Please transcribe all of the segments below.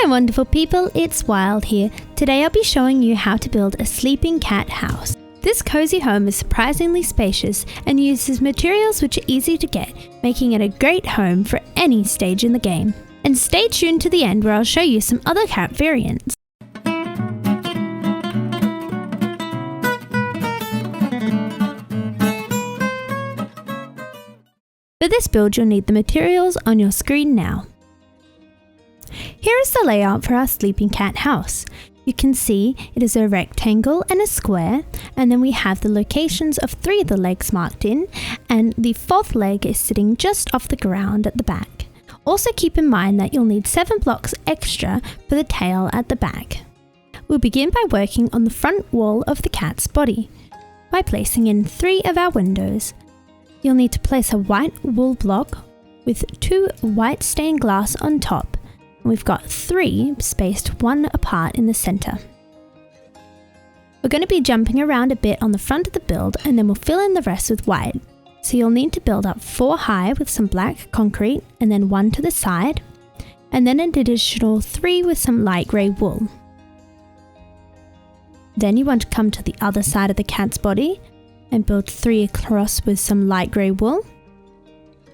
Hello wonderful people, it's Wild here. Today I'll be showing you how to build a sleeping cat house. This cozy home is surprisingly spacious and uses materials which are easy to get, making it a great home for any stage in the game. And stay tuned to the end where I'll show you some other cat variants. For this build you'll need the materials on your screen now. Here is the layout for our sleeping cat house. You can see it is a rectangle and a square, and then we have the locations of 3 of the legs marked in, and the 4th leg is sitting just off the ground at the back. Also keep in mind that you'll need 7 blocks extra for the tail at the back. We'll begin by working on the front wall of the cat's body by placing in 3 of our windows. You'll need to place a white wool block with 2 white stained glass on top. We've got 3 spaced 1 apart in the center. We're going to be jumping around a bit on the front of the build, and then we'll fill in the rest with white. So you'll need to build up 4 high with some black concrete and then 1 to the side, and then an additional 3 with some light grey wool. Then you want to come to the other side of the cat's body and build 3 across with some light grey wool,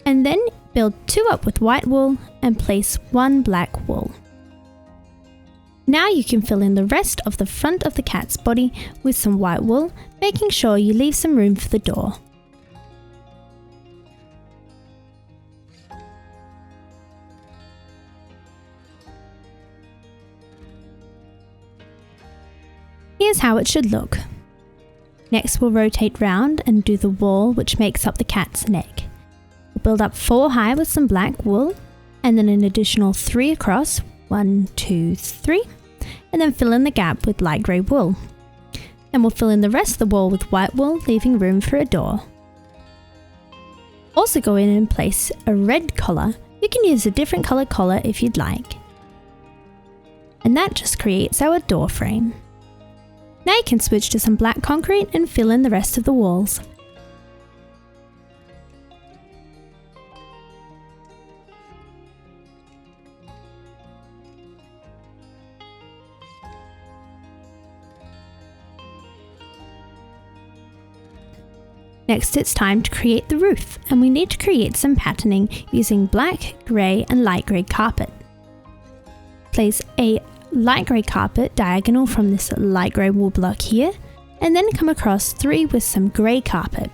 and then build 2 up with white wool and place 1 black wool. Now you can fill in the rest of the front of the cat's body with some white wool, making sure you leave some room for the door. Here's how it should look. Next we'll rotate round and do the wall which makes up the cat's neck. We'll build up 4 high with some black wool, and then an additional 3 across, 1, 2, 3, and then fill in the gap with light grey wool. And we'll fill in the rest of the wall with white wool, leaving room for a door. Also go in and place a red collar. You can use a different colour collar if you'd like. And that just creates our door frame. Now you can switch to some black concrete and fill in the rest of the walls. Next it's time to create the roof, and we need to create some patterning using black, grey and light grey carpet. Place a light grey carpet diagonal from this light grey wool block here, and then come across 3 with some grey carpet.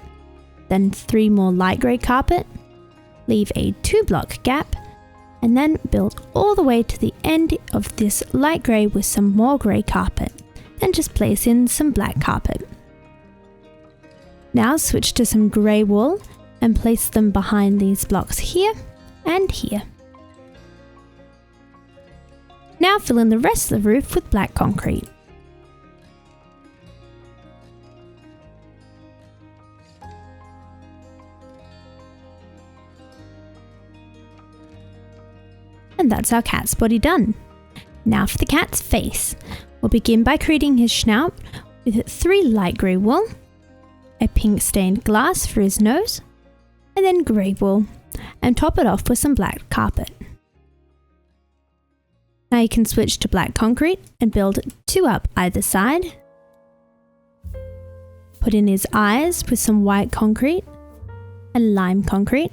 Then 3 more light grey carpet, leave a 2 block gap, and then build all the way to the end of this light grey with some more grey carpet, and just place in some black carpet. Now switch to some grey wool and place them behind these blocks here and here. Now fill in the rest of the roof with black concrete. And that's our cat's body done. Now for the cat's face. We'll begin by creating his snout with 3 light grey wool, a pink stained glass for his nose, and then grey wool, and top it off with some black carpet. Now you can switch to black concrete and build 2 up either side. Put in his eyes with some white concrete and lime concrete,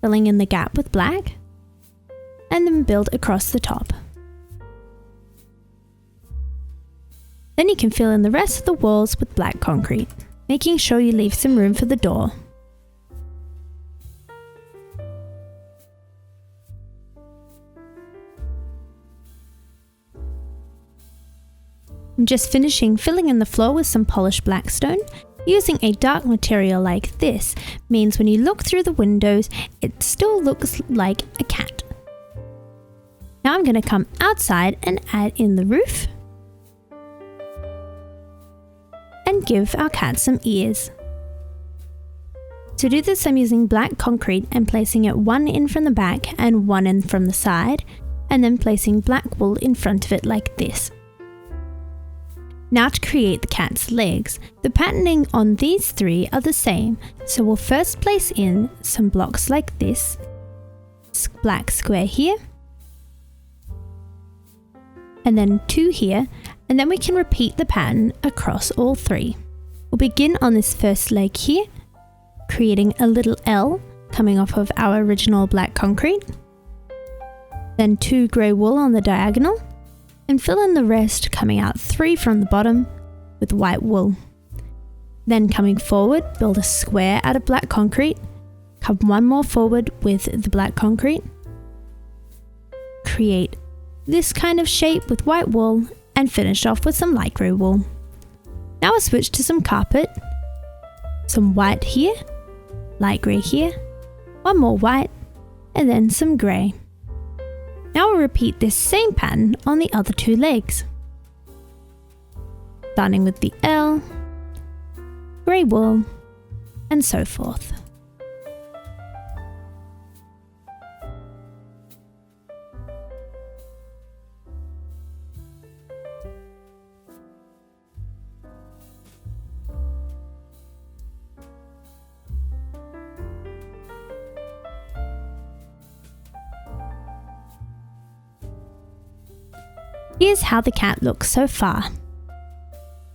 filling in the gap with black, and then build across the top. Then you can fill in the rest of the walls with black concrete, making sure you leave some room for the door. I'm just finishing filling in the floor with some polished black stone. Using a dark material like this means when you look through the windows, it still looks like a cat. Now I'm going to come outside and add in the roof and give our cat some ears. To do this I'm using black concrete and placing it 1 in from the back and 1 in from the side, and then placing black wool in front of it like this. Now to create the cat's legs, the patterning on these 3 are the same, so we'll first place in some blocks like this, black square here, and then 2 here, and then we can repeat the pattern across all 3. We'll begin on this first leg here, creating a little L coming off of our original black concrete, then 2 grey wool on the diagonal, and fill in the rest, coming out 3 from the bottom with white wool. Then coming forward, build a square out of black concrete, come 1 more forward with the black concrete, create this kind of shape with white wool, and finish off with some light grey wool. Now we'll switch to some carpet, some white here, light grey here, 1 more white, and then some grey. Now we'll repeat this same pattern on the other 2 legs. Starting with the L, grey wool, and so forth. Here's how the cat looks so far.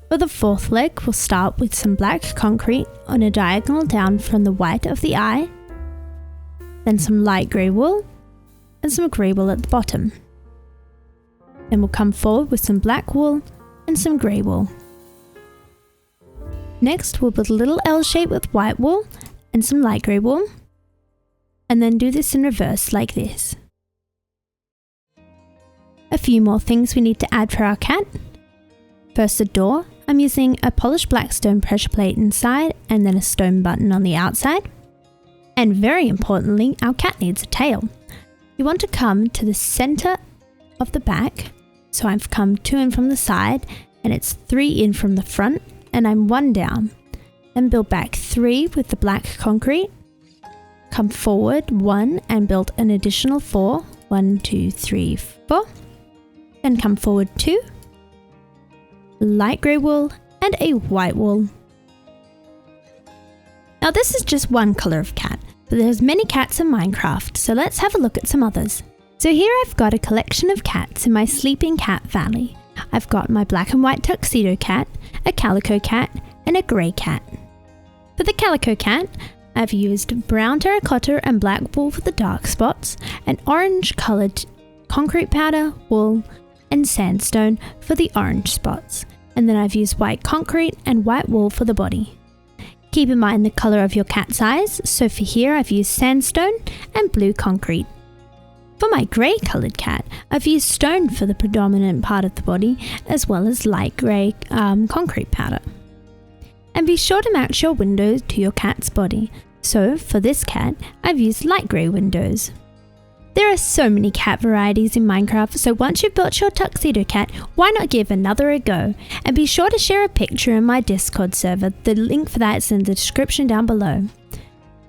For the 4th leg, we'll start with some black concrete on a diagonal down from the white of the eye, then some light grey wool, and some grey wool at the bottom. Then we'll come forward with some black wool and some grey wool. Next, we'll build a little L shape with white wool and some light grey wool, and then do this in reverse like this. A few more things we need to add for our cat. First, the door. I'm using a polished black stone pressure plate inside and then a stone button on the outside. And very importantly, our cat needs a tail. You want to come to the center of the back. So I've come 2 in from the side and it's 3 in from the front, and I'm 1 down. Then build back 3 with the black concrete. Come forward 1 and build an additional 4. 1, 2, 3, 4. Then come forward 2, light grey wool, and a white wool. Now this is just one colour of cat, but there's many cats in Minecraft, so let's have a look at some others. So here I've got a collection of cats in my sleeping cat valley. I've got my black and white tuxedo cat, a calico cat, and a grey cat. For the calico cat, I've used brown terracotta and black wool for the dark spots, and orange coloured concrete powder, wool, and sandstone for the orange spots, and then I've used white concrete and white wool for the body. Keep in mind the colour of your cat's eyes, so for here I've used sandstone and blue concrete. For my grey coloured cat, I've used stone for the predominant part of the body, as well as light grey concrete powder. And be sure to match your windows to your cat's body, so for this cat I've used light grey windows. There are so many cat varieties in Minecraft, so once you've built your tuxedo cat, why not give another a go? And be sure to share a picture in my Discord server, the link for that is in the description down below.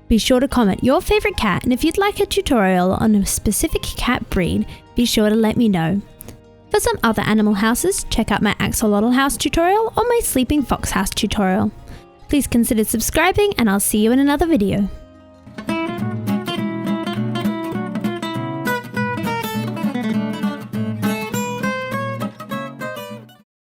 Be sure to comment your favourite cat, and if you'd like a tutorial on a specific cat breed, be sure to let me know. For some other animal houses, check out my Axolotl House tutorial or my Sleeping Fox House tutorial. Please consider subscribing, and I'll see you in another video.